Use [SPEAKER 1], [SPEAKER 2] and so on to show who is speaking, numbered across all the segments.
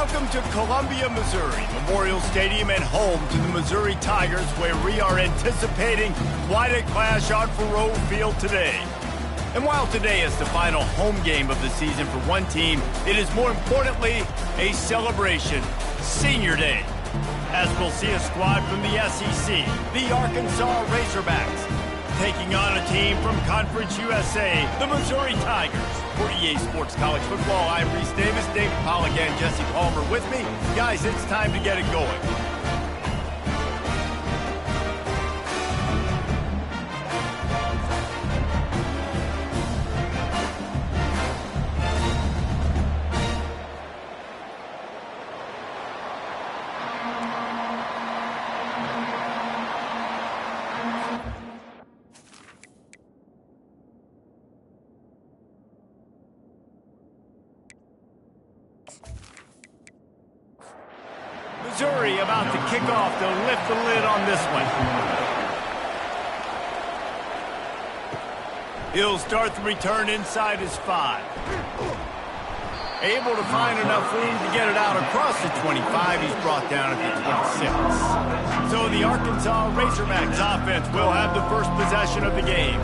[SPEAKER 1] Welcome to Columbia, Missouri, Memorial Stadium and home to the Missouri Tigers, where we are anticipating quite a clash on Faroe Field today. And while today is the final home game of the season for one team, it is more importantly a celebration, Senior Day, as we'll see a squad from the SEC, the Arkansas Razorbacks, taking on a team from Conference USA, the Missouri Tigers. For EA Sports College Football, I'm Reese Davis, David Pollock, and Jesse Palmer with me. Guys, it's time to get it going. Missouri about to kick off. They'll lift the lid on this one. He'll start the return inside his 5. Able to find enough room to get it out across the 25. He's brought down at the 26. So the Arkansas Razorbacks offense will have the first possession of the game.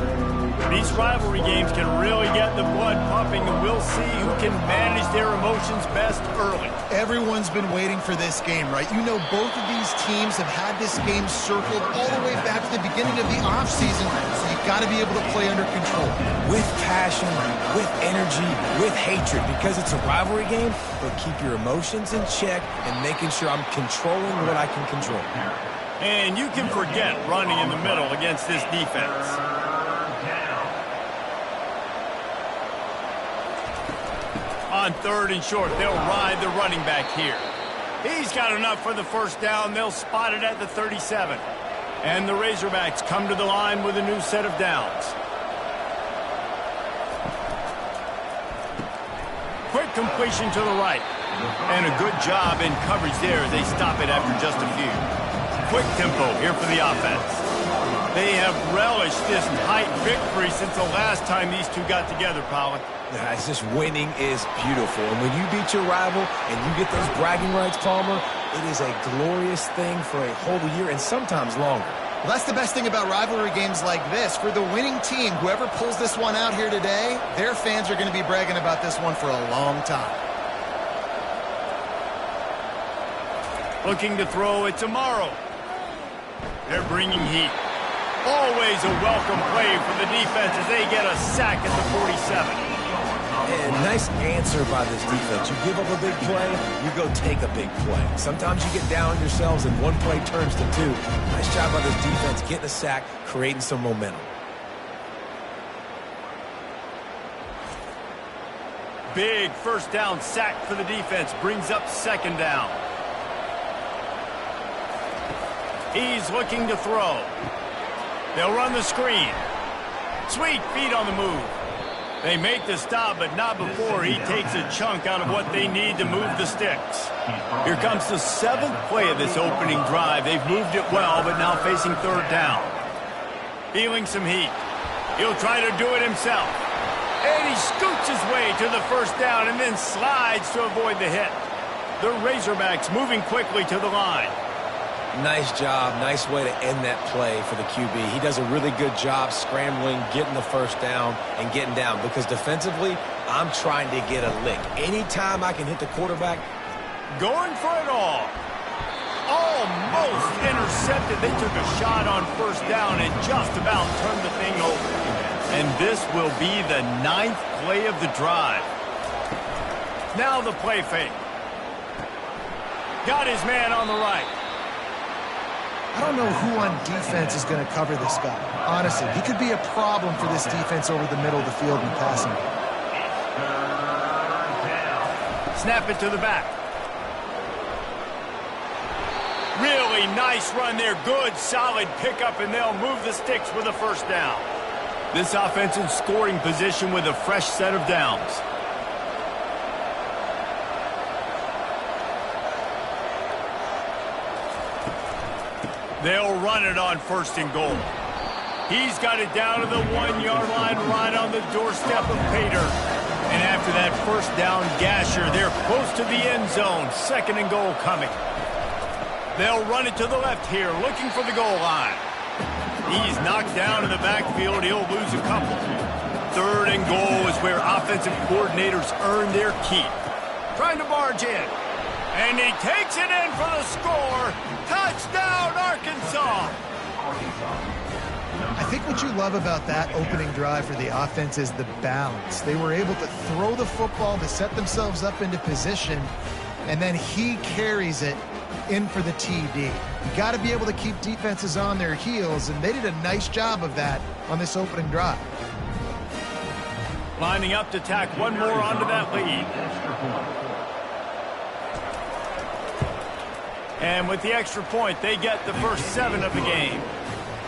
[SPEAKER 1] These rivalry games can really get the blood pumping, and we'll see who can manage their emotions best early.
[SPEAKER 2] Everyone's been waiting for this game, right? You know, both of these teams have had this game circled all the way back to the beginning of the offseason, so you've got to be able to play under control.
[SPEAKER 3] With passion, with energy, with hatred, because it's a rivalry game, but keep your emotions in check and making sure I'm controlling what I can control.
[SPEAKER 1] And you can forget running in the middle against this defense. On 3rd and short, they'll ride the running back here. He's got enough for the first down. They'll spot it at the 37. And the Razorbacks come to the line with a new set of downs. Quick completion to the right. And a good job in coverage there as they stop it after just a few. Quick tempo here for the offense. They have relished this tight victory since the last time these two got together, Pollock.
[SPEAKER 3] It's just winning is beautiful. And when you beat your rival and you get those bragging rights, Palmer, it is a glorious thing for a whole year and sometimes longer.
[SPEAKER 2] Well, that's the best thing about rivalry games like this. For the winning team, whoever pulls this one out here today, their fans are going to be bragging about this one for a long time.
[SPEAKER 1] Looking to throw it tomorrow. They're bringing heat. Always a welcome play for the defense as they get a sack at the 47.
[SPEAKER 3] And nice answer by this defense. You give up a big play, you go take a big play. Sometimes you get down on yourselves and one play turns to 2. Nice job by this defense getting a sack, creating some momentum.
[SPEAKER 1] Big first down sack for the defense brings up 2nd down. He's looking to throw. They'll run the screen. Sweet feet on the move. They make the stop, but not before he takes a chunk out of what they need to move the sticks. Here comes the 7th play of this opening drive. They've moved it well, but now facing 3rd down. Feeling some heat. He'll try to do it himself. And he scoots his way to the first down and then slides to avoid the hit. The Razorbacks moving quickly to the line.
[SPEAKER 3] Nice job. Nice way to end that play for the QB. He does a really good job scrambling, getting the first down, and getting down. Because defensively, I'm trying to get a lick. Anytime I can hit the quarterback.
[SPEAKER 1] Going for it all. Almost intercepted. They took a shot on first down and just about turned the thing over. And this will be the 9th play of the drive. Now the play fake. Got his man on the right.
[SPEAKER 2] I don't know who on defense is going to cover this guy. Honestly, he could be a problem for this defense over the middle of the field in passing.
[SPEAKER 1] Snap it to the back. Really nice run there. Good, solid pickup, and they'll move the sticks with a first down. This offense in scoring position with a fresh set of downs. They'll run it on 1st and goal. He's got it down to the 1-yard line right on the doorstep of Pater. And after that first down gasher, they're close to the end zone. 2nd and goal coming. They'll run it to the left here, looking for the goal line. He's knocked down in the backfield. He'll lose a couple. 3rd and goal is where offensive coordinators earn their keep. Trying to barge in. And he takes it in for the score. Touchdown, Arkansas.
[SPEAKER 2] I think what you love about that opening drive for the offense is the balance. They were able to throw the football to set themselves up into position, and then he carries it in for the TD. You got to be able to keep defenses on their heels, and they did a nice job of that on this opening drive.
[SPEAKER 1] Lining up to tack one more onto that lead. And with the extra point, they get the first 7 of the game.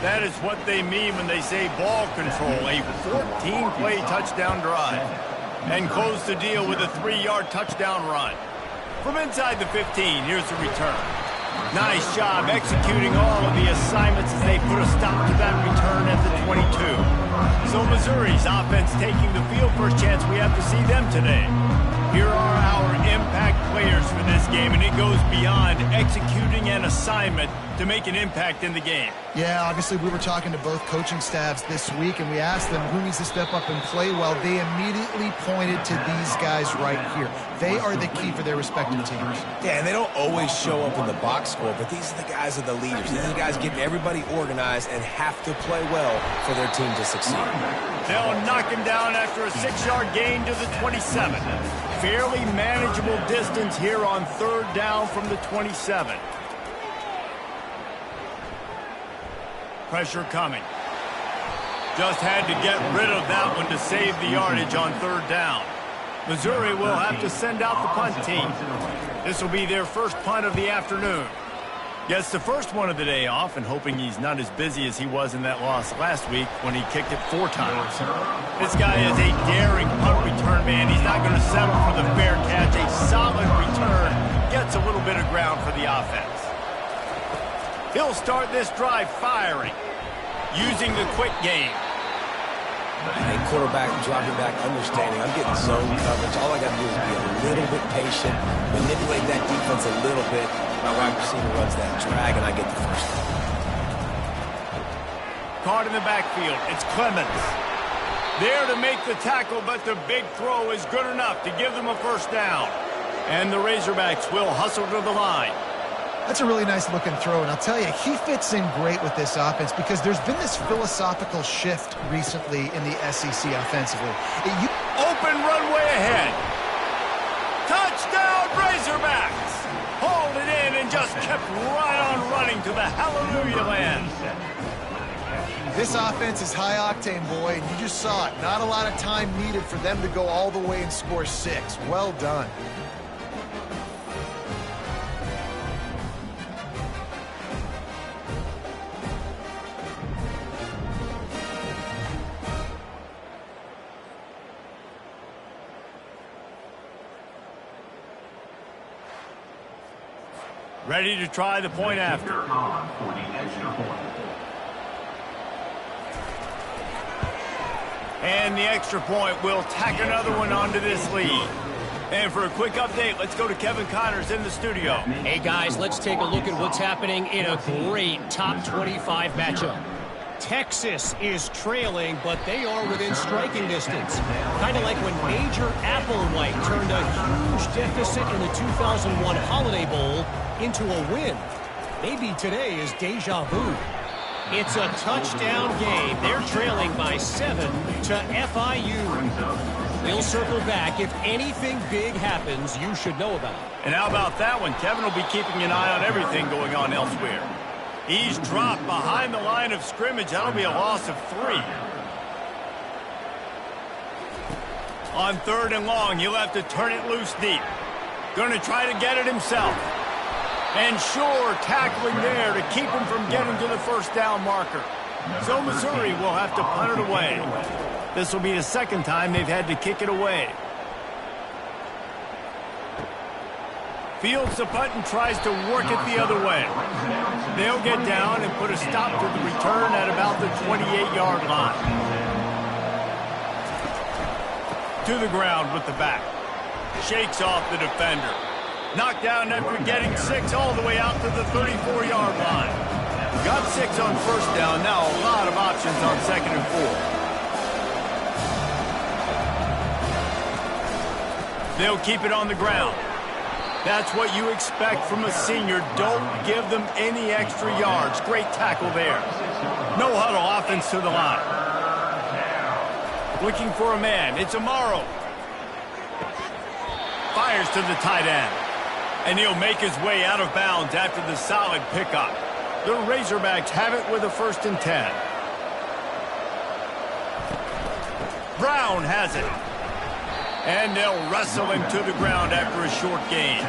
[SPEAKER 1] That is what they mean when they say ball control, a 14-play touchdown drive. And close the deal with a 3-yard touchdown run. From inside the 15, here's the return. Nice job executing all of the assignments as they put a stop to that return at the 22. So Missouri's offense taking the field. First chance we have to see them today. Here are our impact players for this game, and it goes beyond executing an assignment to make an impact in the game.
[SPEAKER 2] Yeah, obviously we were talking to both coaching staffs this week, and we asked them who needs to step up and play well. They immediately pointed to these guys right here. They are the key for their respective teams.
[SPEAKER 3] Yeah, and they don't always show up in the box score, but these are the guys that are the leaders. These are the guys getting everybody organized and have to play well for their team to succeed.
[SPEAKER 1] They'll knock him down after a 6-yard gain to the 27. Fairly manageable distance here on 3rd down from the 27. Pressure coming. Just had to get rid of that one to save the yardage on 3rd down. Missouri will have to send out the punt team. This will be their first punt of the afternoon. Gets the first one of the day off, and hoping he's not as busy as he was in that loss last week when he kicked it 4 times. This guy is a daring punt return man. He's not going to settle for the fair catch. A solid return gets a little bit of ground for the offense. He'll start this drive firing, using the quick game.
[SPEAKER 3] Hey, quarterback dropping back, understanding. I'm getting zone coverage. All I got to do is be a little bit patient, manipulate that defense a little bit. My wide receiver runs that drag, and I get the first down.
[SPEAKER 1] Caught in the backfield. It's Clemens. There to make the tackle, but the big throw is good enough to give them a first down. And the Razorbacks will hustle to the line.
[SPEAKER 2] That's a really nice-looking throw, and I'll tell you, he fits in great with this offense because there's been this philosophical shift recently in the SEC offensively.
[SPEAKER 1] Open runway ahead. Touchdown, Razorbacks! Hauled it in and just kept right on running to the hallelujah land.
[SPEAKER 2] This offense is high-octane, boy, and you just saw it. Not a lot of time needed for them to go all the way and score 6. Well done.
[SPEAKER 1] Ready to try the point after. And the extra point will tack another one onto this lead. And for a quick update, let's go to Kevin Connors in the studio.
[SPEAKER 4] Hey guys, let's take a look at what's happening in a great top 25 matchup. Texas is trailing, but they are within striking distance. Kind of like when Major Applewhite turned a huge deficit in the 2001 Holiday Bowl into a win. Maybe today is deja vu. It's a touchdown game. They're trailing by 7 to FIU. We'll circle back. If anything big happens, you should know about it.
[SPEAKER 1] And how about that one? Kevin will be keeping an eye on everything going on elsewhere. He's dropped behind the line of scrimmage. That'll be a loss of 3. On 3rd and long, he'll have to turn it loose deep. Going to try to get it himself. And sure, tackling there to keep him from getting to the first down marker. So Missouri will have to punt it away. This will be the second time they've had to kick it away. Fields the punt and tries to work it the other way. They'll get down and put a stop to the return at about the 28-yard line. To the ground with the back. Shakes off the defender. Knocked down after getting 6 all the way out to the 34-yard line. Got 6 on first down. Now a lot of options on 2nd and 4. They'll keep it on the ground. That's what you expect from a senior. Don't give them any extra yards. Great tackle there. No huddle offense to the line. Looking for a man. It's Amaro. Fires to the tight end. And he'll make his way out of bounds after the solid pickup. The Razorbacks have it with a 1st and 10. Brown has it. And they'll wrestle him to the ground after a short gain.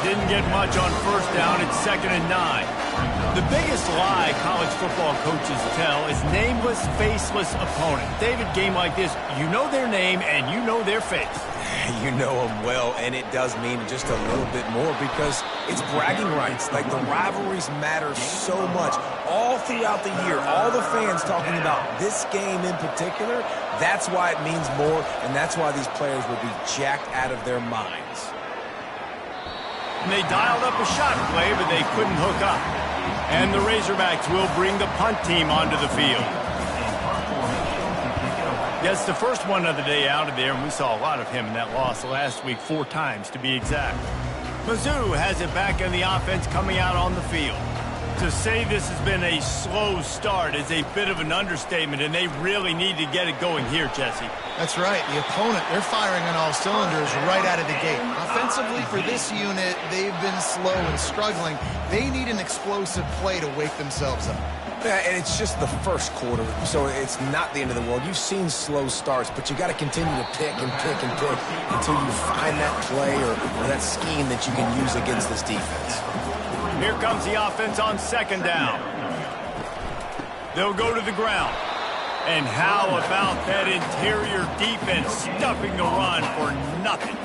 [SPEAKER 1] Didn't get much on first down. It's 2nd and 9. The biggest lie college football coaches tell is nameless, faceless opponent. David, game like this, you know their name and you know their face.
[SPEAKER 3] You know them well, and it does mean just a little bit more because it's bragging rights. Like, the rivalries matter so much. All throughout the year, all the fans talking about this game in particular, that's why it means more, and that's why these players will be jacked out of their minds.
[SPEAKER 1] And they dialed up a shot play, but they couldn't hook up. And the Razorbacks will bring the punt team onto the field. Yes, the first one of the day out of there, and we saw a lot of him in that loss last week, 4 times to be exact. Mizzou has it back in the offense coming out on the field. To say this has been a slow start is a bit of an understatement, and they really need to get it going here, Jesse.
[SPEAKER 2] That's right. The opponent, they're firing on all cylinders right out of the gate. Offensively, for this unit, they've been slow and struggling. They need an explosive play to wake themselves up.
[SPEAKER 3] Yeah, and it's just the first quarter, so it's not the end of the world. You've seen slow starts, but you got to continue to pick and pick and pick until you find that play or that scheme that you can use against this defense.
[SPEAKER 1] Here comes the offense on 2nd down. They'll go to the ground. And how about that interior defense stuffing the run for nothing?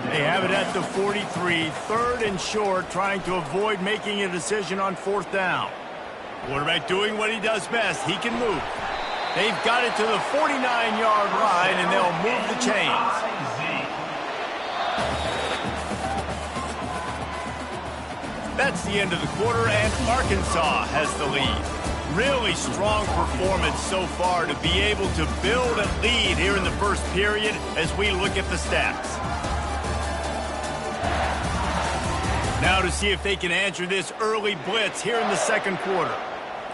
[SPEAKER 1] They have it at the 43, 3rd and short, trying to avoid making a decision on 4th down. Quarterback doing what he does best. He can move. They've got it to the 49-yard line, and they'll move the chains. That's the end of the quarter, and Arkansas has the lead. Really strong performance so far to be able to build a lead here in the first period as we look at the stats. Now to see if they can answer this early blitz here in the 2nd quarter.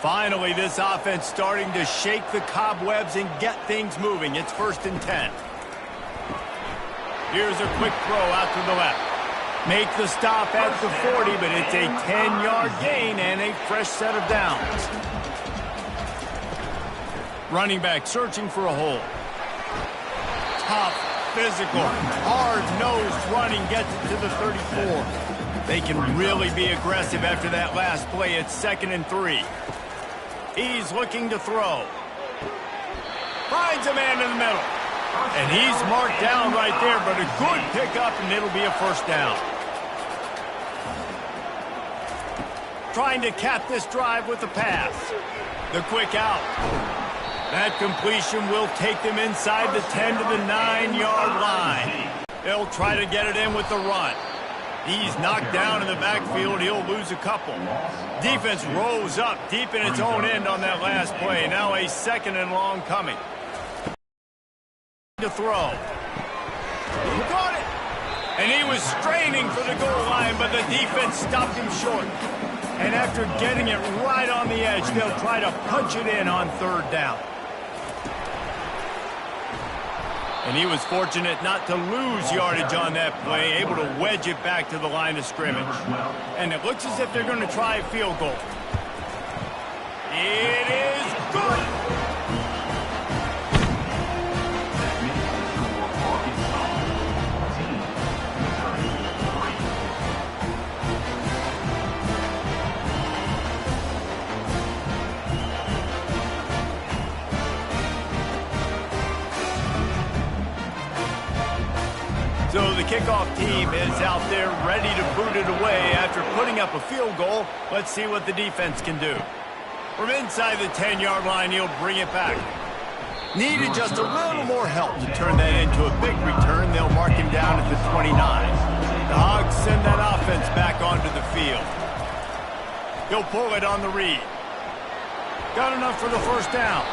[SPEAKER 1] Finally, this offense starting to shake the cobwebs and get things moving. It's 1st and 10. Here's a quick throw out to the left. Make the stop at the 40, but it's a 10-yard gain and a fresh set of downs. Running back searching for a hole. Tough, physical, hard-nosed running gets it to the 34. They can really be aggressive after that last play. It's 2nd and 3. He's looking to throw. Finds a man in the middle. And he's marked down right there, but a good pickup, and it'll be a 1st down. Trying to cap this drive with the pass. The quick out. That completion will take them inside the 10 to the 9-yard line. They'll try to get it in with the run. He's knocked down in the backfield. He'll lose a couple. Defense rolls up deep in its own end on that last play. Now a 2nd and long coming. To throw. He got it. And he was straining for the goal line, but the defense stopped him short. And after getting it right on the edge, they'll try to punch it in on 3rd down. And he was fortunate not to lose yardage on that play, able to wedge it back to the line of scrimmage. And it looks as if they're going to try a field goal. It is good. So the kickoff team is out there ready to boot it away after putting up a field goal. Let's see what the defense can do. From inside the 10-yard line, he'll bring it back. Needed just a little more help to turn that into a big return. They'll mark him down at the 29. The Hogs send that offense back onto the field. He'll pull it on the read. Got enough for the first down.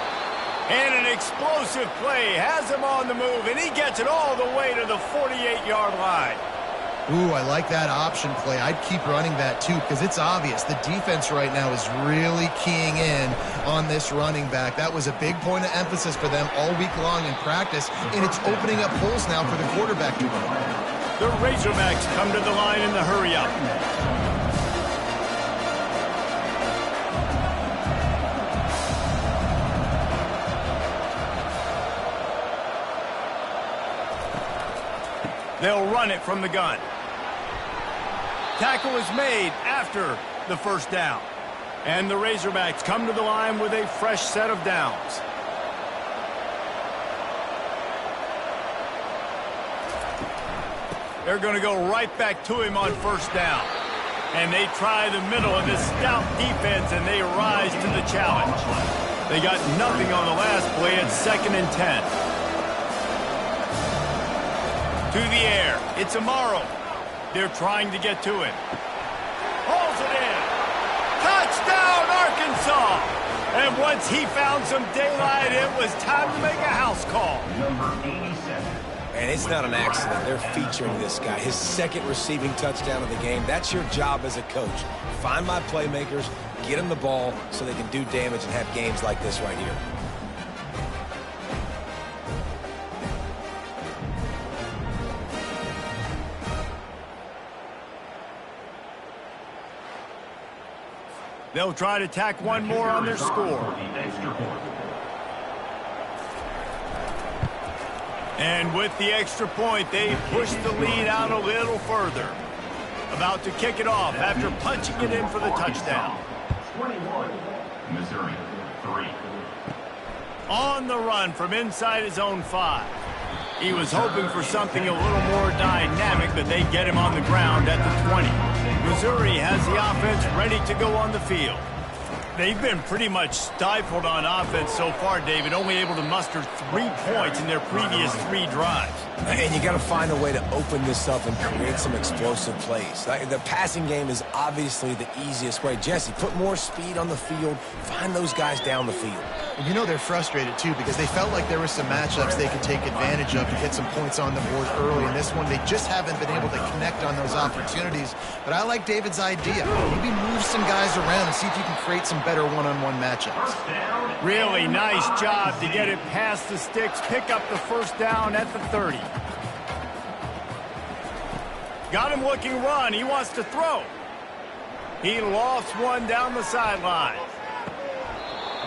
[SPEAKER 1] And an explosive play has him on the move, and he gets it all the way to the 48-yard line.
[SPEAKER 2] Ooh, I like that option play. I'd keep running that too because it's obvious. The defense right now is really keying in on this running back. That was a big point of emphasis for them all week long in practice, and it's opening up holes now for the quarterback to run.
[SPEAKER 1] The Razorbacks come to the line in the hurry-up. They'll run it from the gun. Tackle is made after the first down. And the Razorbacks come to the line with a fresh set of downs. They're going to go right back to him on first down. And they try the middle of this stout defense, and they rise to the challenge. They got nothing on the last play. It's 2nd and 10. To the air. It's Amaro. They're trying to get to him. Hauls it in. Touchdown, Arkansas! And once he found some daylight, it was time to make a house call.
[SPEAKER 3] And it's not an accident. They're featuring this guy. His 2nd receiving touchdown of the game. That's your job as a coach. Find my playmakers, get them the ball so they can do damage and have games like this right here.
[SPEAKER 1] They'll try to tack one more on their score. And with the extra point, they push the lead out a little further. About to kick it off after punching it in for the touchdown.
[SPEAKER 5] 21, Missouri, 3.
[SPEAKER 1] On the run from inside his own 5. He was hoping for something a little more dynamic, but they get him on the ground at the 20. Missouri has the offense ready to go on the field. They've been pretty much stifled on offense so far, David, only able to muster 3 points in their previous 3 drives.
[SPEAKER 3] And you got to find a way to open this up and create some explosive plays. The passing game is obviously the easiest way. Jesse, put more speed on the field. Find those guys down the field.
[SPEAKER 2] And you know they're frustrated, too, because they felt like there were some matchups they could take advantage of to get some points on the board early. In this one, they just haven't been able to connect on those opportunities. But I like David's idea. Maybe move some guys around and see if you can create some better one-on-one matchups.
[SPEAKER 1] Really nice job to get it past the sticks, pick up the first down at the 30. Got him looking run. He wants to throw. He lofts one down the sideline.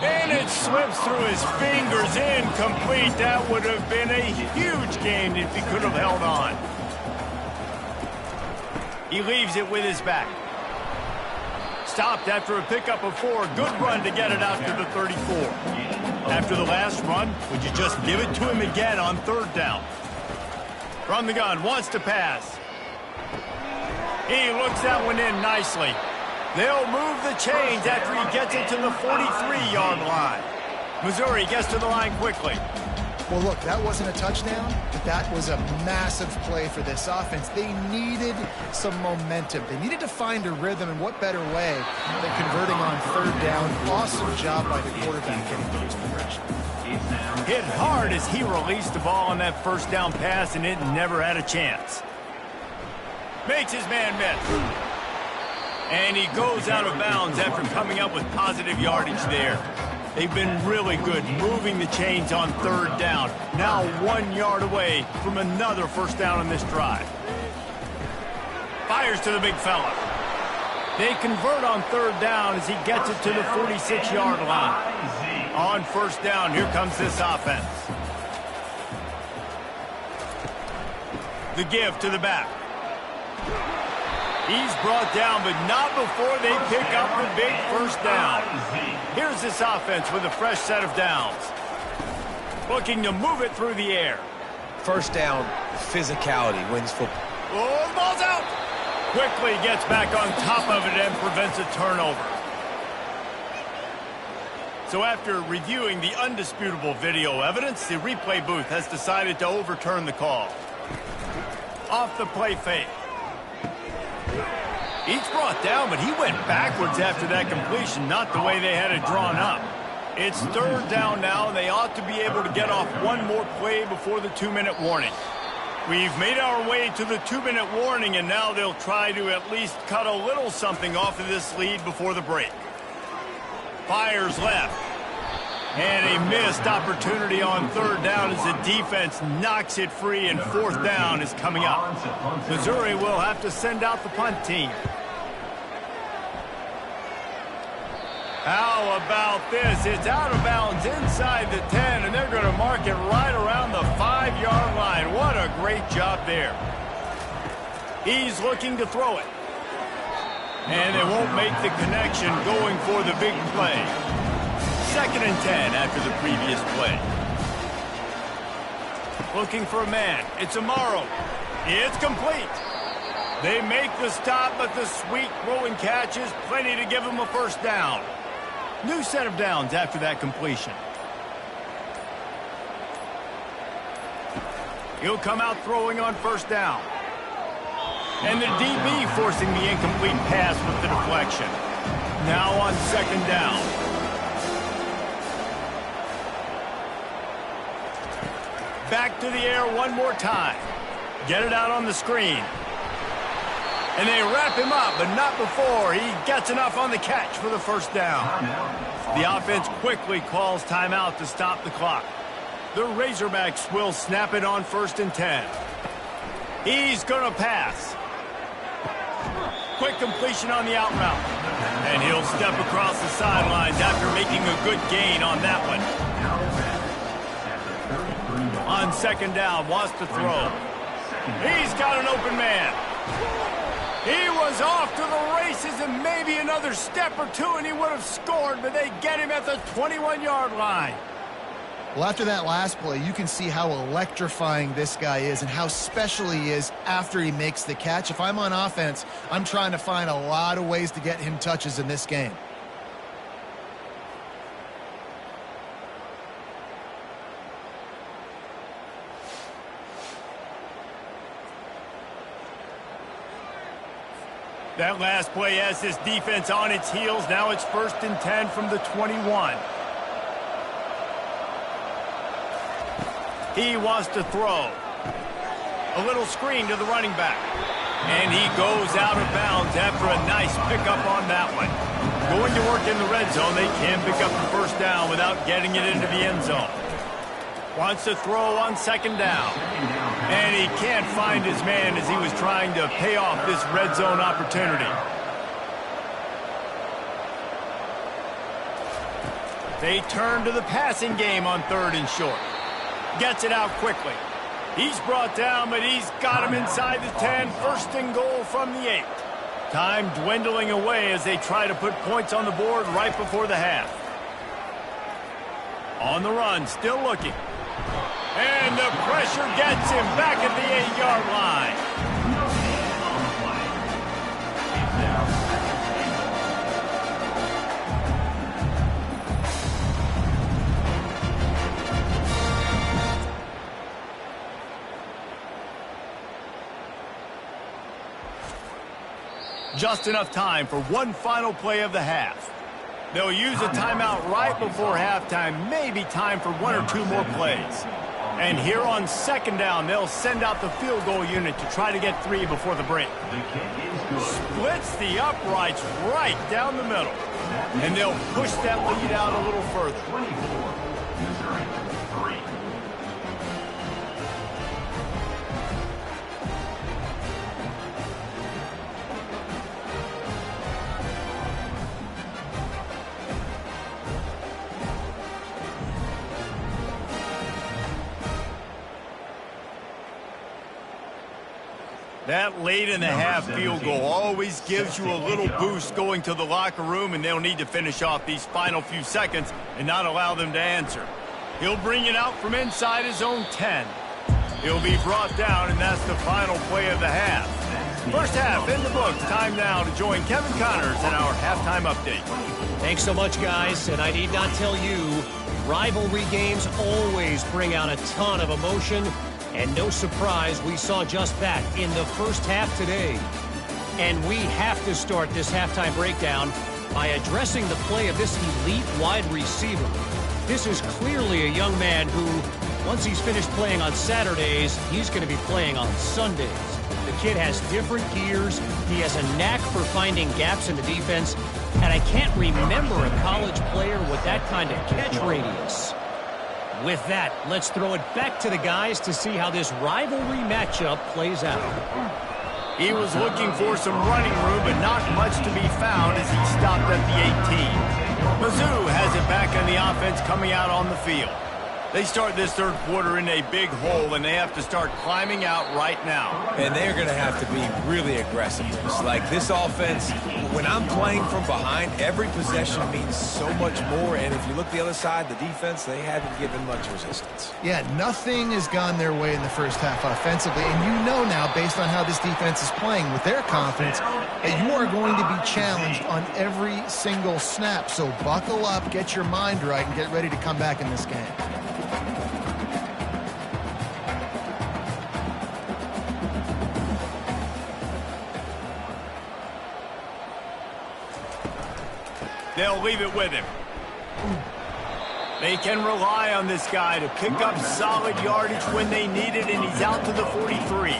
[SPEAKER 1] And it slips through his fingers, incomplete. That would have been a huge gain if he could have held on. He leaves it with his back. Stopped after a pickup of 4. Good run to get it out to the 34. After the last run, would you just give it to him again on 3rd down? From the gun, wants to pass. He looks that one in nicely. They'll move the chains after he gets it to the 43-yard line. Missouri gets to the line quickly.
[SPEAKER 2] Well, look, that wasn't a touchdown, but that was a massive play for this offense. They needed some momentum. They needed to find a rhythm, and what better way than converting on 3rd down. Awesome job by the quarterback getting those progression.
[SPEAKER 1] Hit hard as he released the ball on that first down pass, and it never had a chance. Makes his man miss. And he goes out of bounds after coming up with positive yardage there. They've been really good moving the chains on 3rd down. Now 1 yard away from another first down on this drive. Fires to the big fella. They convert on 3rd down as he gets it to the 46-yard line. On first down, here comes this offense. The give to the back. He's brought down, but not before they pick up the big first down. Here's this offense with a fresh set of downs. Looking to move it through the air.
[SPEAKER 3] First down, physicality wins football.
[SPEAKER 1] Oh, the ball's out. Quickly gets back on top of it and prevents a turnover. So after reviewing the undisputable video evidence, the replay booth has decided to overturn the call. Off the play fake. He's brought down, but he went backwards after that completion, not the way they had it drawn up. It's third down now, and they ought to be able to get off one more play before the 2-minute warning. We've made our way to the 2-minute warning, and now they'll try to at least cut a little something off of this lead before the break. Fires left. And a missed opportunity on third down as the defense knocks it free, and fourth down is coming up. Missouri will have to send out the punt team. How about this? It's out of bounds inside the 10, and they're going to mark it right around the 5-yard line. What a great job there. He's looking to throw it. And they won't make the connection going for the big play. 2nd and 10 after the previous play. Looking for a man. It's Amaro. It's complete. They make the stop, but the sweet throwing catch is plenty to give them a first down. New set of downs after that completion. He'll come out throwing on first down. And the DB forcing the incomplete pass with the deflection. Now on 2nd down. Back to the air one more time. Get it out on the screen. And they wrap him up, but not before he gets enough on the catch for the first down. The offense quickly calls timeout to stop the clock. The Razorbacks will snap it on 1st and 10. He's going to pass. Quick completion on the out route. And he'll step across the sidelines after making a good gain on that one. On 2nd down, wants to throw. He's got an open man. He was off to the races, and maybe another step or two and he would have scored, but they get him at the 21-yard line.
[SPEAKER 2] Well, after that last play, you can see how electrifying this guy is and how special he is after he makes the catch. If I'm on offense, I'm trying to find a lot of ways to get him touches in this game.
[SPEAKER 1] That last play has this defense on its heels. Now it's 1st and 10 from the 21. He wants to throw. A little screen to the running back. And he goes out of bounds after a nice pickup on that one. Going to work in the red zone, they can pick up the first down without getting it into the end zone. Wants to throw on 2nd down. And he can't find his man as he was trying to pay off this red zone opportunity. They turn to the passing game on 3rd and short. Gets it out quickly. He's brought down, but he's got him inside the 10. 1st and goal from the 8. Time dwindling away as they try to put points on the board right before the half. On the run, still looking. And the pressure gets him back at the 8-yard line. Just enough time for one final play of the half. They'll use a timeout right before halftime, maybe time for 1 or 2 more plays. And here on 2nd down, they'll send out the field goal unit to try to get 3 before the break. Splits the uprights right down the middle. And they'll push that lead out a little further.
[SPEAKER 5] 24, Missouri, 3.
[SPEAKER 1] That late in the half field goal always gives you a little boost going to the locker room, and they'll need to finish off these final few seconds and not allow them to answer. He'll bring it out from inside his own 10. He'll be brought down, and that's the final play of the half. First half in the books. Time now to join Kevin Connors in our halftime update.
[SPEAKER 4] Thanks so much, guys. And I need not tell you, rivalry games always bring out a ton of emotion. And no surprise, we saw just that in the first half today. And we have to start this halftime breakdown by addressing the play of this elite wide receiver. This is clearly a young man who, once he's finished playing on Saturdays, he's going to be playing on Sundays. The kid has different gears. He has a knack for finding gaps in the defense. And I can't remember a college player with that kind of catch radius. With that, let's throw it back to the guys to see how this rivalry matchup plays out.
[SPEAKER 1] He was looking for some running room, but not much to be found as he stopped at the 18. Mizzou has it back on the offense coming out on the field. They start this third quarter in a big hole, and they have to start climbing out right now.
[SPEAKER 3] And they're going to have to be really aggressive. It's like this offense, when I'm playing from behind, every possession means so much more. And if you look the other side, the defense, they haven't given much resistance.
[SPEAKER 2] Yeah, nothing has gone their way in the first half offensively. And you know now, based on how this defense is playing with their confidence, that you are going to be challenged on every single snap. So buckle up, get your mind right, and get ready to come back in this game.
[SPEAKER 1] They'll leave it with him. They can rely on this guy to pick up solid yardage when they need it, and he's out to the 43.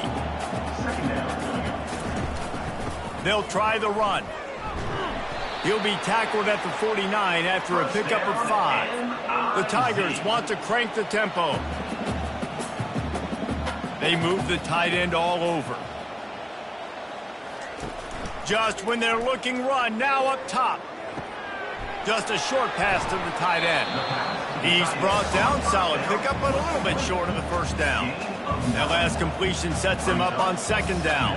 [SPEAKER 1] They'll try the run. He'll be tackled at the 49 after a pickup of 5. The Tigers want to crank the tempo. They move the tight end all over. Just when they're looking run, now up top. Just a short pass to the tight end. He's brought down, solid pickup, but a little bit short of the first down. That last completion sets him up on second down.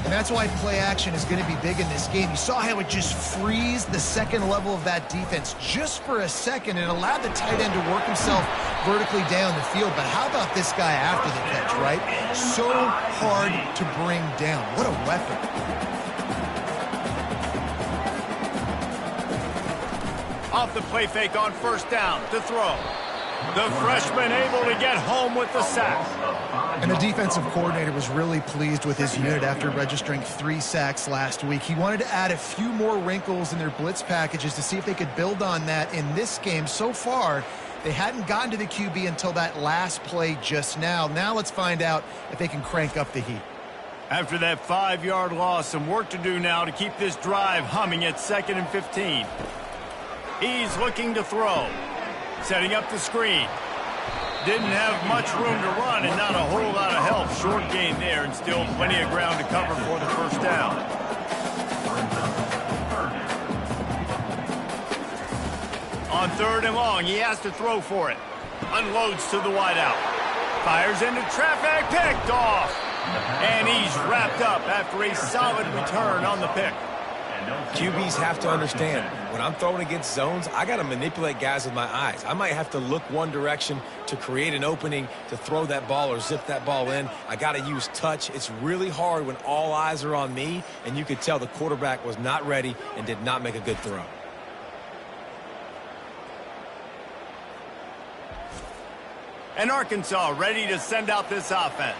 [SPEAKER 2] And that's why play action is going to be big in this game. You saw how it just frees the second level of that defense just for a second and allowed the tight end to work himself vertically down the field. But how about this guy after the catch, right? So hard to bring down. What a weapon.
[SPEAKER 1] Off the play fake on first down to throw. The freshman able to get home with the sack.
[SPEAKER 2] And the defensive coordinator was really pleased with his unit after registering 3 sacks last week. He wanted to add a few more wrinkles in their blitz packages to see if they could build on that in this game. So far, they hadn't gotten to the QB until that last play just now. Now let's find out if they can crank up the heat.
[SPEAKER 1] After that 5-yard loss, some work to do now to keep this drive humming at 2nd and 15. He's looking to throw. Setting up the screen. Didn't have much room to run and not a whole lot of help. Short gain there and still plenty of ground to cover for the first down. On 3rd and long, he has to throw for it. Unloads to the wideout. Fires into traffic, picked off. And he's wrapped up after a solid return on the pick.
[SPEAKER 3] QBs have to understand, when I'm throwing against zones, I got to manipulate guys with my eyes. I might have to look one direction to create an opening to throw that ball or zip that ball in. I got to use touch. It's really hard when all eyes are on me, and you could tell the quarterback was not ready and did not make a good throw.
[SPEAKER 1] And Arkansas ready to send out this offense.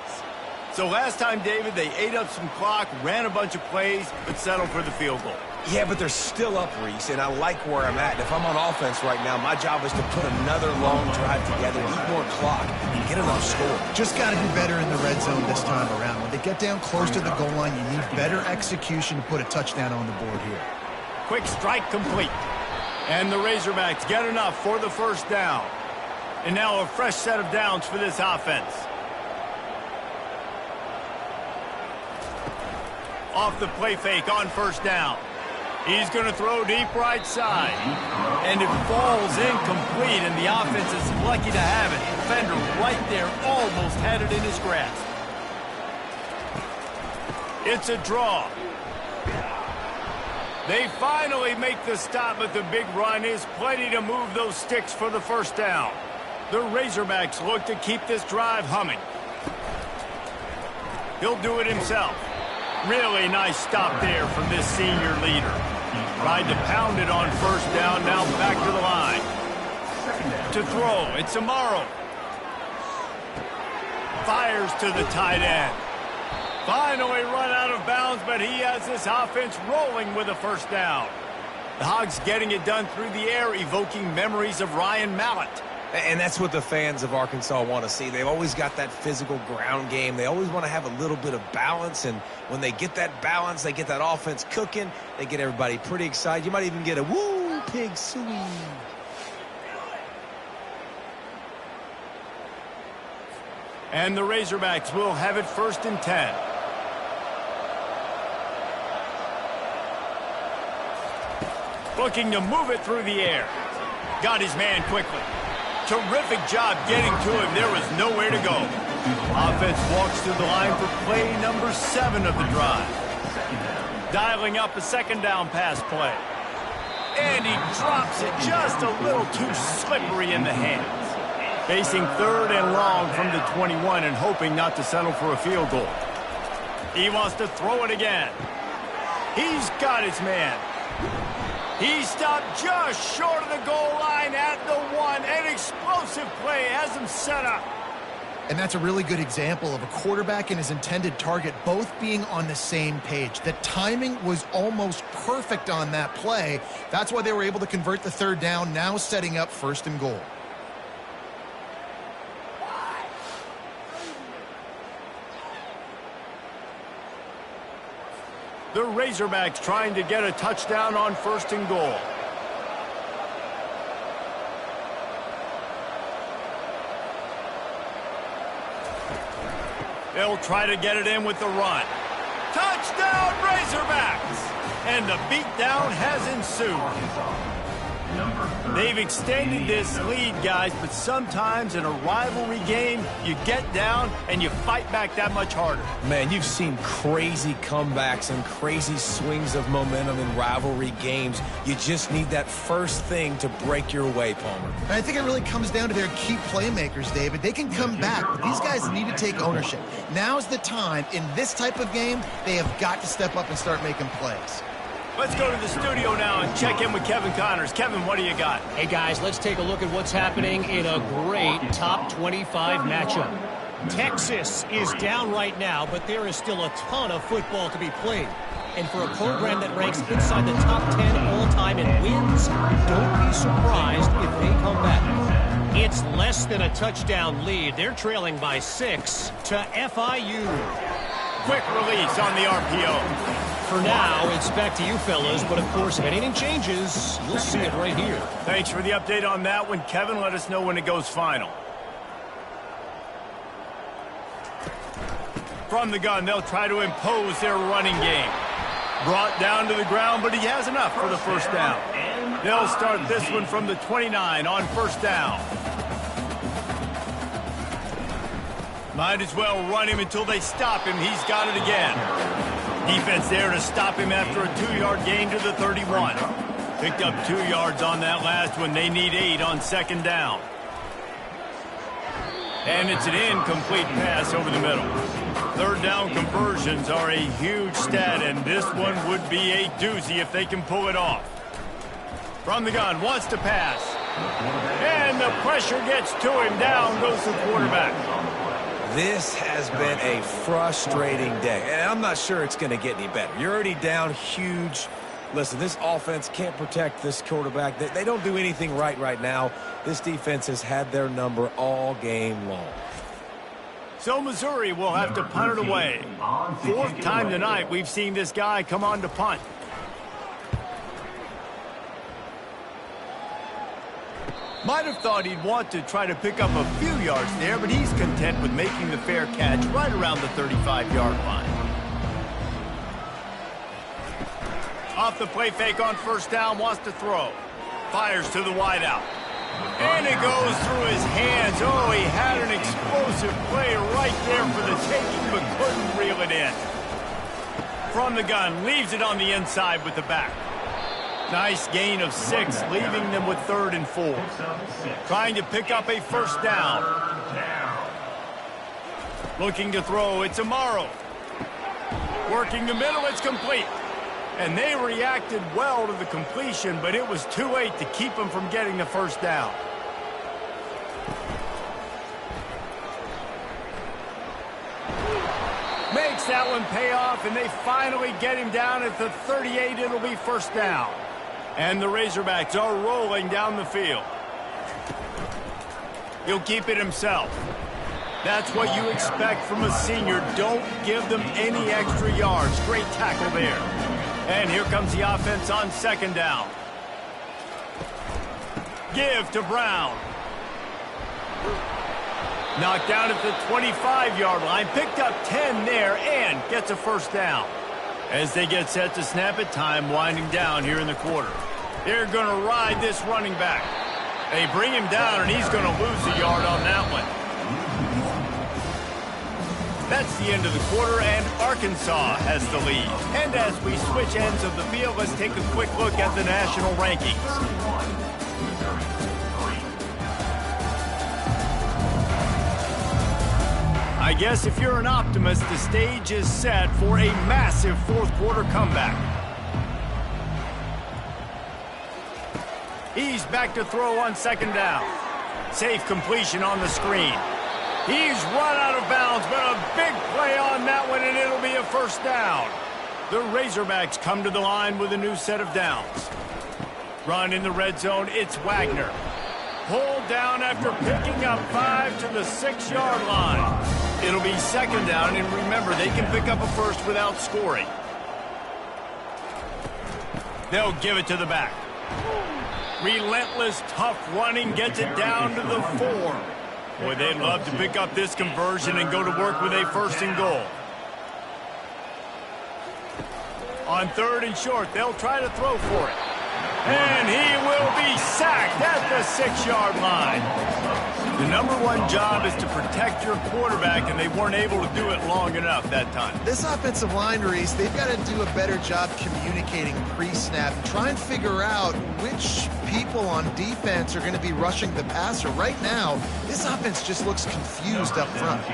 [SPEAKER 1] So last time, David, they ate up some clock, ran a bunch of plays, but settled for the field goal.
[SPEAKER 3] Yeah, but they're still up, Reese, and I like where I'm at. And if I'm on offense right now, my job is to put another long drive together, eat more clock, and get enough score.
[SPEAKER 2] Just got to do better in the red zone this time around. When they get down close to the goal line, you need better execution to put a touchdown on the board here.
[SPEAKER 1] Quick strike complete. And the Razorbacks get enough for the first down. And now a fresh set of downs for this offense. Off the play fake on first down. He's going to throw deep right side. And it falls incomplete, and the offense is lucky to have it. Defender right there almost had it in his grasp. It's a draw. They finally make the stop, but the big run is plenty to move those sticks for the first down. The Razorbacks look to keep this drive humming. He'll do it himself. Really nice stop there from this senior leader. Tried to pound it on first down, now back to the line. To throw, it's Amaro. Fires to the tight end. Finally run out of bounds, but he has this offense rolling with a first down. The Hogs getting it done through the air, evoking memories of Ryan Mallett.
[SPEAKER 3] And that's what the fans of Arkansas want to see. They've always got that physical ground game. They always want to have a little bit of balance, and when they get that balance, they get that offense cooking, they get everybody pretty excited. You might even get a woo, pig suey.
[SPEAKER 1] And the Razorbacks will have it 1st and 10. Looking to move it through the air. Got his man quickly. Terrific job getting to him. There was nowhere to go. Offense walks to the line for play number 7 of the drive. Dialing up a 2nd down pass play. And he drops it just a little too slippery in the hands. Facing 3rd and long from the 21 and hoping not to settle for a field goal. He wants to throw it again. He's got his man. He stopped just short of the goal line at the 1. An explosive play has him set up.
[SPEAKER 2] And that's a really good example of a quarterback and his intended target both being on the same page. The timing was almost perfect on that play. That's why they were able to convert the 3rd down, now setting up 1st and goal.
[SPEAKER 1] The Razorbacks trying to get a touchdown on 1st and goal. They'll try to get it in with the run. Touchdown, Razorbacks! And the beatdown has ensued. They've extended this lead, guys, but sometimes in a rivalry game, you get down and you fight back that much harder.
[SPEAKER 3] Man, you've seen crazy comebacks and crazy swings of momentum in rivalry games. You just need that first thing to break your way, Palmer.
[SPEAKER 2] And I think it really comes down to their key playmakers, David. They can come back, but these guys need to take ownership. Now's the time. In this type of game, they have got to step up and start making plays.
[SPEAKER 1] Let's go to the studio now and check in with Kevin Connors. Kevin, what do you got?
[SPEAKER 4] Hey, guys, let's take a look at what's happening in a great top 25 matchup. Texas is down right now, but there is still a ton of football to be played. And for a program that ranks inside the top 10 all-time in wins, don't be surprised if they come back. It's less than a touchdown lead. They're trailing by 6 to FIU.
[SPEAKER 1] Quick release on the RPO.
[SPEAKER 4] For now, it's back to you fellas, but of course, if anything changes, you'll see it right here.
[SPEAKER 1] Thanks for the update on that one, Kevin. Let us know when it goes final. From the gun, they'll try to impose their running game. Brought down to the ground, but he has enough for the 1st down. They'll start this one from the 29 on 1st down. Might as well run him until they stop him. He's got it again. Defense there to stop him after a 2-yard gain to the 31. Picked up 2 yards on that last one. They need 8 on 2nd down. And it's an incomplete pass over the middle. 3rd down conversions are a huge stat, and this one would be a doozy if they can pull it off. From the gun, wants to pass. And the pressure gets to him. Down goes the quarterback.
[SPEAKER 3] This has been a frustrating day, and I'm not sure it's going to get any better. You're already down huge. Listen, this offense can't protect this quarterback. They don't do anything right now. This defense has had their number all game long.
[SPEAKER 1] So Missouri will have to punt it away. 4th time tonight we've seen this guy come on to punt. Might have thought he'd want to try to pick up a few yards there, but he's content with making the fair catch right around the 35-yard line. Off the play fake on 1st down, wants to throw. Fires to the wideout. And it goes through his hands. Oh, he had an explosive play right there for the taking, but couldn't reel it in. From the gun, leaves it on the inside with the back. Nice gain of 6, leaving them with 3rd and 4. Trying to pick up a 1st down. Looking to throw, it's Amaro. Working the middle, it's complete. And they reacted well to the completion, but it was too late to keep them from getting the first down. Makes that one pay off, and they finally get him down at the 38. It'll be first down. And the Razorbacks are rolling down the field. He'll keep it himself. That's what you expect from a senior. Don't give them any extra yards. Great tackle there. And here comes the offense on second down. Give to Brown. Knocked down at the 25-yard line. Picked up 10 there and gets a first down. As they get set to snap it, time winding down here in the quarter. They're going to ride this running back. They bring him down, and he's going to lose a yard on that one. That's the end of the quarter, and Arkansas has the lead. And as we switch ends of the field, let's take a quick look at the national rankings. I guess if you're an optimist, the stage is set for a massive fourth quarter comeback. He's back to throw on second down. Safe completion on the screen. He's run out of bounds, but a big play on that one, and it'll be a first down. The Razorbacks come to the line with a new set of downs. Run in the red zone, it's Wagner. Pulled down after picking up 5 to the 6-yard line. It'll be second down, and remember, they can pick up a first without scoring. They'll give it to the back. Relentless, tough running gets it down to the 4. Boy, they'd love to pick up this conversion and go to work with a first and goal. On third and short, they'll try to throw for it. And he will be sacked at the 6-yard line. The number one job is to protect your quarterback, and they weren't able to do it long enough that time.
[SPEAKER 2] This offensive line, Reese, they've got to do a better job communicating pre-snap and try and figure out which people on defense are going to be rushing the passer. Right now, this offense just looks confused up front.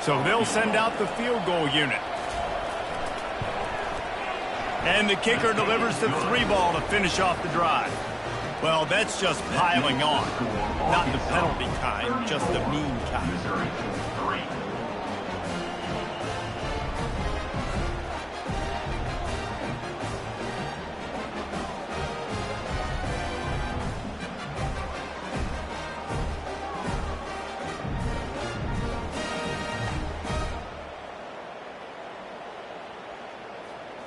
[SPEAKER 1] So they'll send out the field goal unit. And the kicker delivers the 3-ball to finish off the drive. Well, that's just piling on. Not the penalty kind, just the mean kind.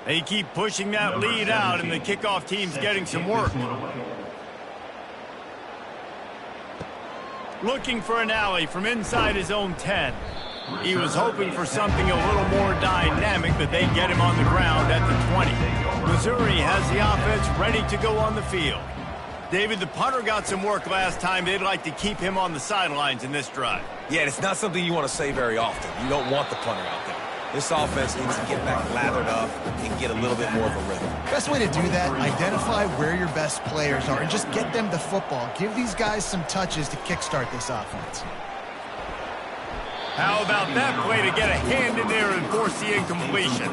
[SPEAKER 1] They keep pushing that lead out, and the kickoff team's getting some work. Looking for an alley from inside his own 10. He was hoping for something a little more dynamic, but they get him on the ground at the 20. Missouri has the offense ready to go on the field. David, the punter got some work last time. They'd like to keep him on the sidelines in this drive.
[SPEAKER 3] Yeah, it's not something you want to say very often. You don't want the punter out there. This offense needs to get back lathered up and get a little bit more of a rhythm.
[SPEAKER 2] Best way to do that, identify where your best players are and just get them the football. Give these guys some touches to kickstart this offense.
[SPEAKER 1] How about that play to get a hand in there and force the incompletion?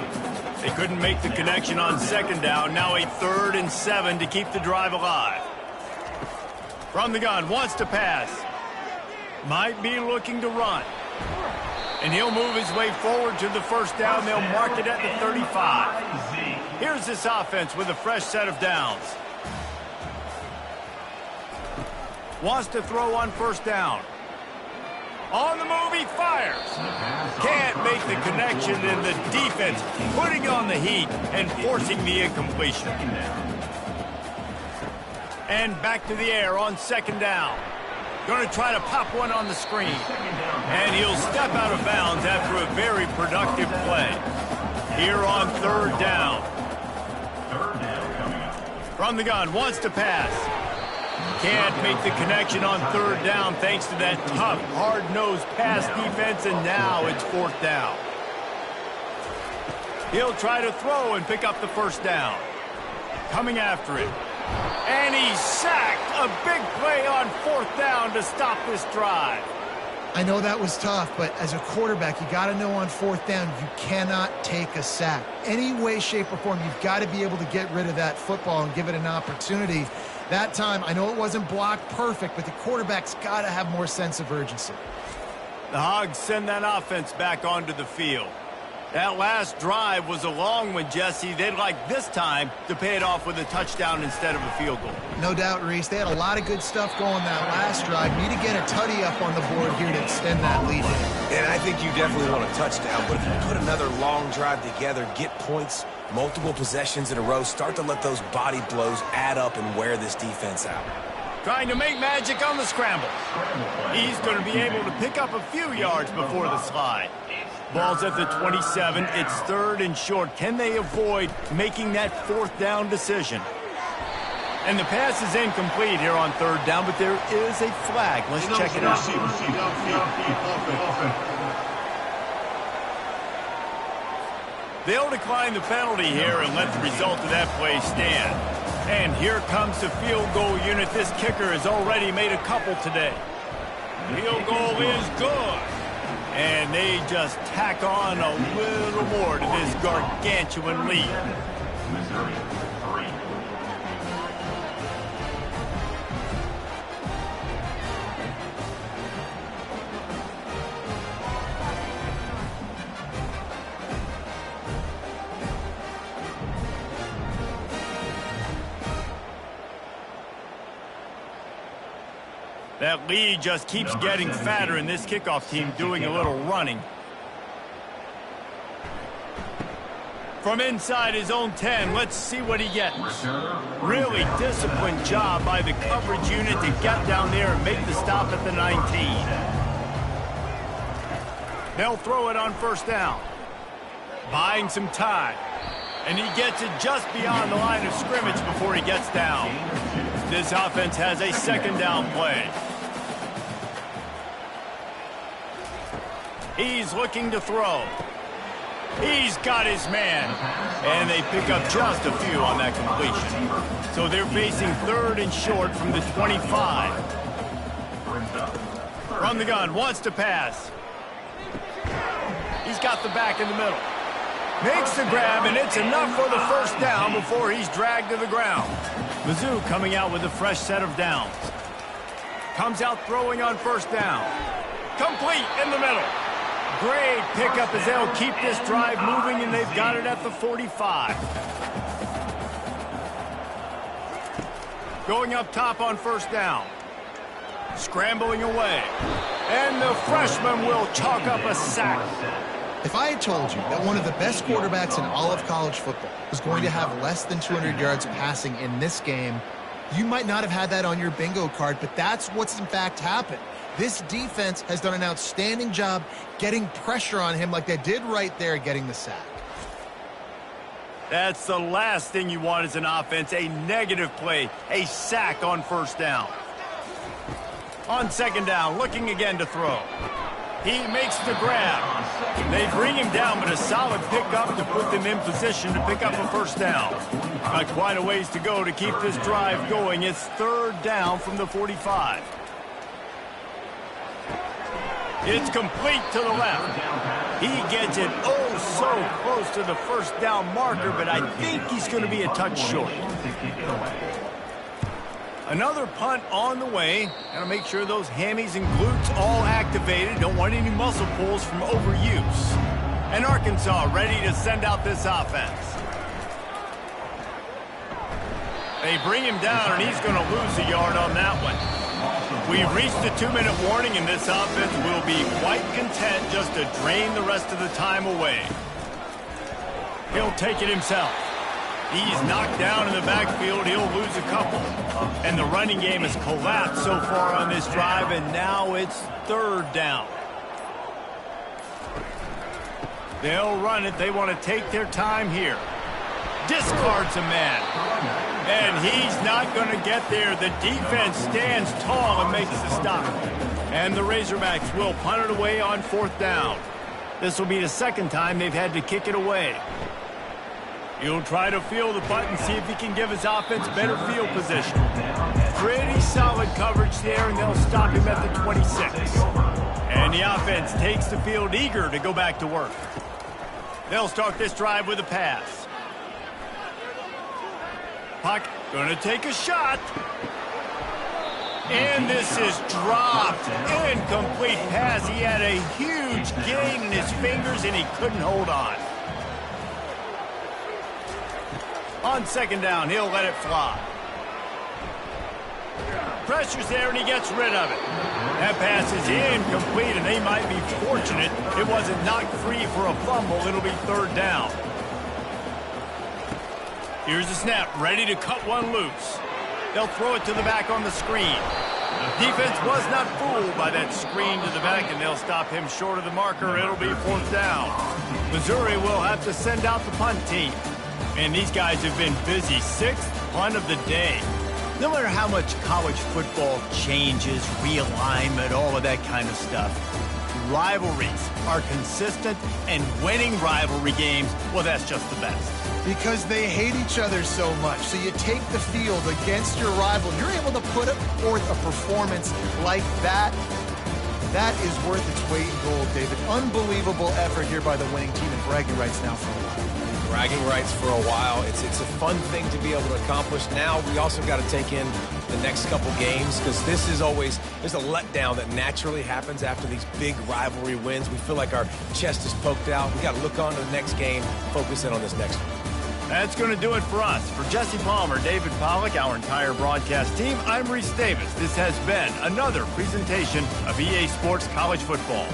[SPEAKER 1] They couldn't make the connection on second down. Now a 3rd and 7 to keep the drive alive. From the gun, wants to pass. Might be looking to run. And he'll move his way forward to the first down. They'll mark it at the 35. Here's this offense with a fresh set of downs. Wants to throw on first down. On the move, he fires. Can't make the connection, and the defense putting on the heat and forcing the incompletion. And back to the air on second down. Going to try to pop one on the screen. And he'll step out of bounds after a very productive play. Here on third down. From the gun, wants to pass. Can't make the connection on third down thanks to that tough, hard-nosed pass defense, and now it's fourth down. He'll try to throw and pick up the first down. Coming after it. And he's sacked. A big play on fourth down to stop this drive.
[SPEAKER 2] I know that was tough, but as a quarterback, you got to know on fourth down, you cannot take a sack. Any way, shape, or form, you've got to be able to get rid of that football and give it an opportunity. That time, I know it wasn't blocked perfect, but the quarterback's got to have more sense of urgency.
[SPEAKER 1] The Hogs send that offense back onto the field. That last drive was a long one, Jesse. They'd like this time to pay it off with a touchdown instead of a field goal.
[SPEAKER 2] No doubt, Reese. They had a lot of good stuff going that last drive. Need to get a tutty up on the board here to extend that lead.
[SPEAKER 3] And I think you definitely want a touchdown, but if you put another long drive together, get points, multiple possessions in a row, start to let those body blows add up and wear this defense out.
[SPEAKER 1] Trying to make magic on the scramble. He's going to be able to pick up a few yards before the slide. Ball's at the 27. It's 3rd and short. Can they avoid making that 4th down decision? And the pass is incomplete here on 3rd down, but there is a flag. Let's check it out. They'll decline the penalty here and let the result of that play stand. And here comes the field goal unit. This kicker has already made a couple today. Field goal is good. And they just tack on a little more to this gargantuan lead.
[SPEAKER 5] Missouri, 3.
[SPEAKER 1] That lead just keeps getting fatter, and this kickoff team doing a little running. From inside his own 10, let's see what he gets. Really disciplined job by the coverage unit to get down there and make the stop at the 19. They'll throw it on 1st down. Buying some time. And he gets it just beyond the line of scrimmage before he gets down. This offense has a 2nd down play. He's looking to throw. He's got his man. And they pick up just a few on that completion. So they're facing 3rd and short from the 25. From the gun, wants to pass. He's got the back in the middle. Makes the grab, and it's enough for the 1st down before he's dragged to the ground. Mizzou coming out with a fresh set of downs. Comes out throwing on 1st down. Complete in the middle. Great pickup as they'll keep this drive moving, and they've got it at the 45. Going up top on 1st down. Scrambling away. And the freshman will chalk up a sack.
[SPEAKER 2] If I had told you that one of the best quarterbacks in all of college football was going to have less than 200 yards passing in this game, you might not have had that on your bingo card, but that's what's in fact happened. This defense has done an outstanding job getting pressure on him like they did right there, getting the sack.
[SPEAKER 1] That's the last thing you want as an offense, a negative play, a sack on 1st down. On 2nd down, looking again to throw. He makes the grab. They bring him down, but a solid pickup to put them in position to pick up a 1st down. Not quite a ways to go to keep this drive going. It's 3rd down from the 45. It's complete to the left. He gets it so close to the 1st down marker, but I think he's going to be a touch short. Another punt on the way. Got to make sure those hammies and glutes all activated. Don't want any muscle pulls from overuse. And Arkansas ready to send out this offense. They bring him down, and he's going to lose a yard on that one. We've reached the 2-minute warning, and this offense will be quite content just to drain the rest of the time away. He'll take it himself. He's knocked down in the backfield. He'll lose a couple. And the running game has collapsed so far on this drive, and now it's 3rd down. They'll run it. They want to take their time here. Discards a man. And he's not going to get there. The defense stands tall and makes the stop. And the Razorbacks will punt it away on 4th down. This will be the 2nd time they've had to kick it away. He'll try to field the punt and see if he can give his offense better field position. Pretty solid coverage there, and they'll stop him at the 26. And the offense takes the field eager to go back to work. They'll start this drive with a pass. Puck going to take a shot. And this is dropped. Incomplete pass. He had a huge gain in his fingers, and he couldn't hold on. On second down, he'll let it fly. Pressure's there, and he gets rid of it. That pass is incomplete, and they might be fortunate it wasn't knocked free for a fumble. It'll be third down. Here's the snap, ready to cut one loose. They'll throw it to the back on the screen. Defense was not fooled by that screen to the back, and they'll stop him short of the marker. It'll be fourth down. Missouri will have to send out the punt team. And these guys have been busy. Sixth punt of the day. No matter how much college football changes, realignment, all of that kind of stuff, rivalries are consistent, and winning rivalry games, well, that's just the best.
[SPEAKER 2] Because they hate each other so much. So you take the field against your rival. You're able to put forth a performance like that. That is worth its weight in gold, David. Unbelievable effort here by the winning team, and bragging rights now for a while.
[SPEAKER 3] Bragging rights for a while. It's a fun thing to be able to accomplish. Now we also got to take in the next couple games, because this is always, there's a letdown that naturally happens after these big rivalry wins. We feel like our chest is poked out. We got to look on to the next game, focus in on this next one.
[SPEAKER 1] That's going to do it for us. For Jesse Palmer, David Pollack, our entire broadcast team, I'm Reese Davis. This has been another presentation of EA Sports College Football.